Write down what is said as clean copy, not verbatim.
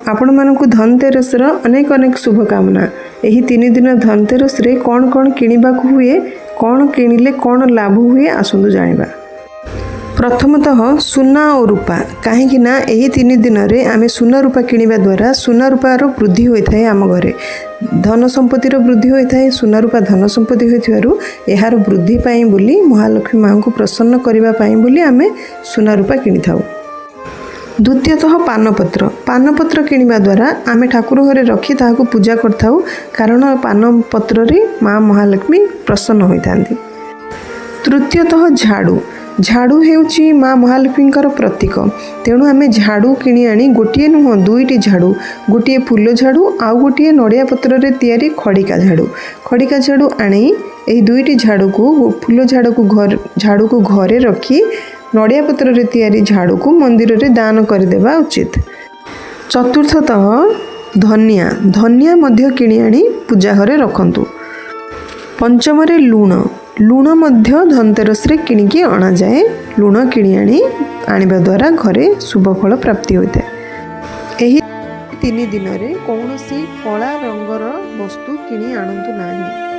आपण मानकु धनतेरस अनेक अनेक शुभकामना। यही 3 दिन धनतेरस रे कौन कौन किणवाक हुए, कौन किणिले कौन लाभ हुए आसतु जानिबा। प्रथमतः सुना और रूपा, कहीं ना यही 3 दिन में आम सुना रूपा किणवा द्वारा सुना रूपार वृद्धि होता है। आम घरे धन संपत्तिर वृद्धि होता है। सुना रूपा धन संपत्ति हो यार वृद्धि पाई बोली महालक्ष्मी माँ को प्रसन्न करने बोली आम सुना रूपा किणी थाउ। द्वितीयतः पानपत्र, पानपत्र किणवा द्वारा आम ठाकुर घरे रखी ताकू पूजा करथाउ, कारण पानपत्र रे माँ महालक्ष्मी प्रसन्न होता। तृतीयतः झाड़ू, झाड़ू हेउची माँ महालक्ष्मी प्रतीक, तेणु आम झाड़ू किणी आनी गोटे नुह 2टी झाड़ू, गोटे फूल झाड़ू आउ गोटे नड़िया पत्र रे तैयारी खड़िका झाड़ू। खड़िका झाड़ू आनी यही 2टी झाड़ू को फूल झाड़ू को घरे रखी नड़िया पत्र रे तैयारी झाड़ू को मंदिर रे दान करदेवा उचित। चतुर्थतः धनिया, धनिया मध्य किणी आनी पूजा घरे रखंतु। पंचम रे लुण, लुण मध्य धनतेरस रे किणिकी अणा जाए। लुण किणी आनिबा द्वारा घरे शुभ फल प्राप्ति होता है। यही 3 दिन में कौन सी कला रंगर वस्तु किणी आणंतु नाही।